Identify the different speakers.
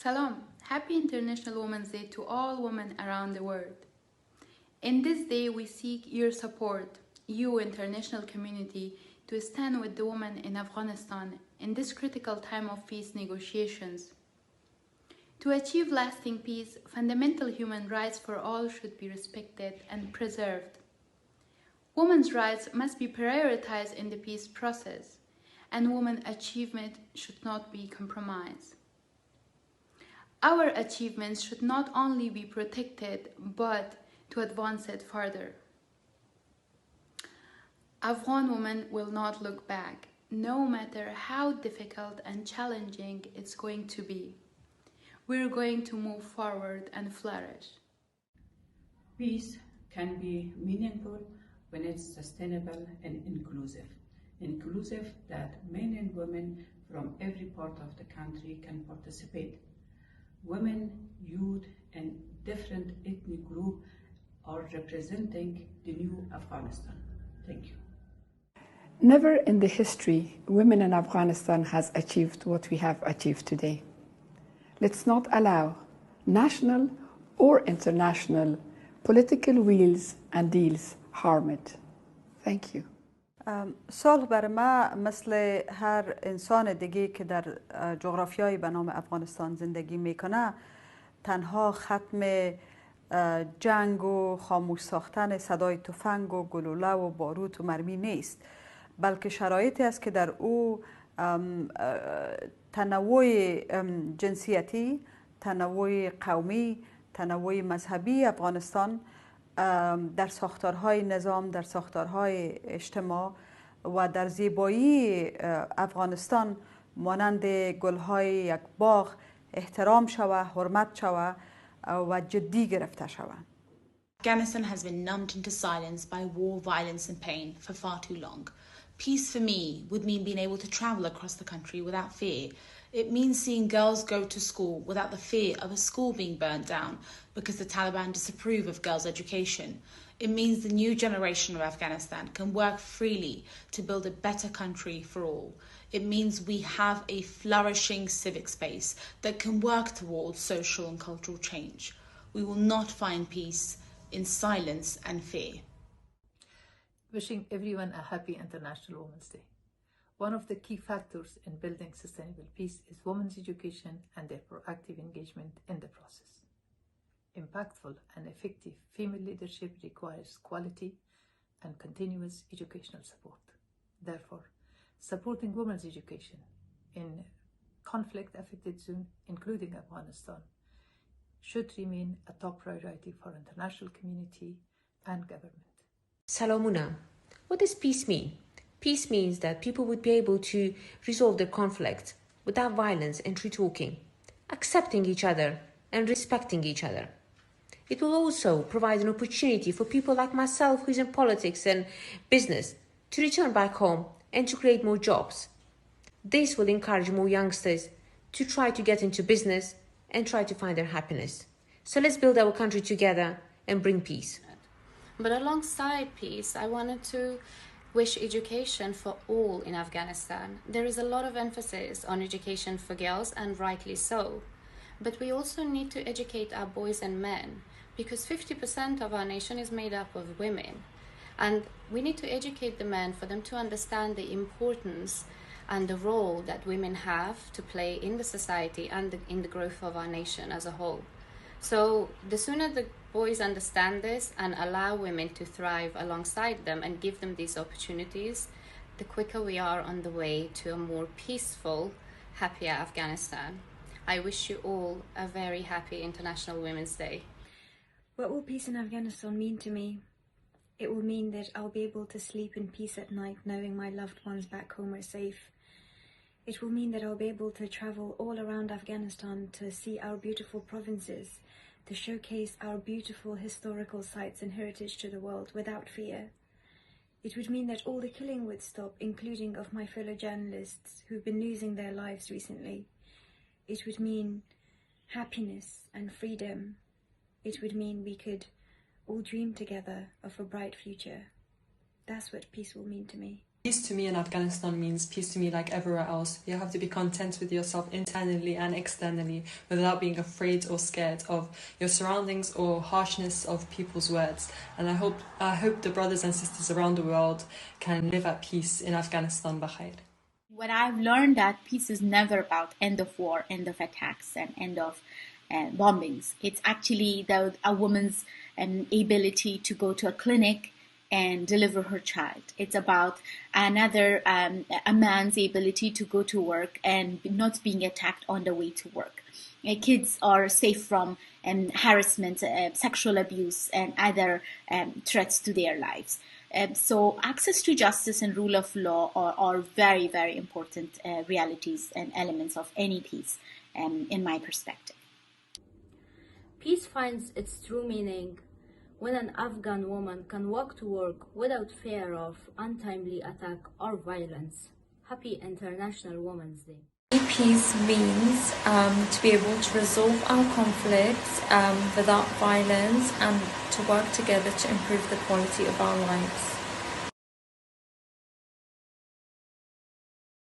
Speaker 1: Salam! Happy International Women's Day to all women around the world. In this day, we seek your support, you international community, to stand with the women in Afghanistan in this critical time of peace negotiations. To achieve lasting peace, fundamental human rights for all should be respected and preserved. Women's rights must be prioritized in the peace process, and women's achievement should not be compromised. Our achievements should not only be protected, but to advance it further. Afghan women will not look back, no matter how difficult and challenging it's going to be. We're going to move forward and flourish.
Speaker 2: Peace can be meaningful when it's sustainable and inclusive. Inclusive that men and women from every part of the country can participate. Women, youth, and different ethnic groups are representing the new Afghanistan. Thank you.
Speaker 3: Never in the history, women in Afghanistan has achieved what we have achieved today. Let's not allow national or international political wheels and deals harm it. Thank you.
Speaker 4: صلح برای ما مثل هر انسان دیگه که در جغرافیایی به نام افغانستان زندگی میکنه تنها ختم جنگ و خاموش ساختن صدای تفنگ و گلوله و باروت و مرمی نیست، بلکه شرایطی است که در او تنوع جنسیتی، تنوع قومی، تنوع مذهبی افغانستان در ساختارهای نظام، در ساختارهای اجتماع و در زیبایی افغانستان مانند گلهای یک باغ احترام شود، حرمت شود و جدی گرفته شود.
Speaker 5: Afghanistan has been numbed into silence by war, violence and pain for far too long. Peace for me would mean being able to travel across the country without fear. It means seeing girls go to school without the fear of a school being burnt down because the Taliban disapprove of girls' education. It means the new generation of Afghanistan can work freely to build a better country for all. It means we have a flourishing civic space that can work towards social and cultural change. We will not find peace in silence and fear.
Speaker 6: Wishing everyone a happy International Women's Day. One of the key factors in building sustainable peace is women's education and their proactive engagement in the process. Impactful and effective female leadership requires quality and continuous educational support. Therefore, supporting women's education in conflict-affected zones, including Afghanistan, should remain a top priority for international community and government.
Speaker 7: Salamuna, what does peace mean? Peace means that people would be able to resolve their conflict without violence and through talking, accepting each other and respecting each other. It will also provide an opportunity for people like myself who's in politics and business to return back home and to create more jobs. This will encourage more youngsters to try to get into business and try to find their happiness. So let's build our country together and bring peace.
Speaker 8: But alongside peace, I wanted to wish education for all in Afghanistan. There is a lot of emphasis on education for girls, and rightly so. But we also need to educate our boys and men, because 50% of our nation is made up of women. And we need to educate the men for them to understand the importance and the role that women have to play in the society and in the growth of our nation as a whole. So the sooner the boys understand this and allow women to thrive alongside them and give them these opportunities, the quicker we are on the way to a more peaceful, happier Afghanistan. I wish you all a very happy International Women's Day.
Speaker 9: What will peace in Afghanistan mean to me? It will mean that I'll be able to sleep in peace at night knowing my loved ones back home are safe. It will mean that I'll be able to travel all around Afghanistan to see our beautiful provinces, to showcase our beautiful historical sites and heritage to the world without fear. It would mean that all the killing would stop, including of my fellow journalists who've been losing their lives recently. It would mean happiness and freedom. It would mean we could all dream together of a bright future. That's what peace will mean to me.
Speaker 10: Peace to me in Afghanistan means peace to me like everywhere else. You have to be content with yourself internally and externally without being afraid or scared of your surroundings or harshness of people's words. And I hope the brothers and sisters around the world can live at peace in Afghanistan bikhair.
Speaker 5: When I've learned that peace is never about end of war, end of attacks, and end of bombings. It's actually a woman's ability to go to a clinic and deliver her child. It's about a man's ability to go to work and not being attacked on the way to work. Kids are safe from harassment, sexual abuse, and other threats to their lives. So access to justice and rule of law are very, very important realities and elements of any peace, in my perspective.
Speaker 11: Peace finds its true meaning when an Afghan woman can walk to work without fear of untimely attack or violence. Happy International Women's Day.
Speaker 12: Peace means to be able to resolve our conflicts without violence and to work together to improve the quality of our lives.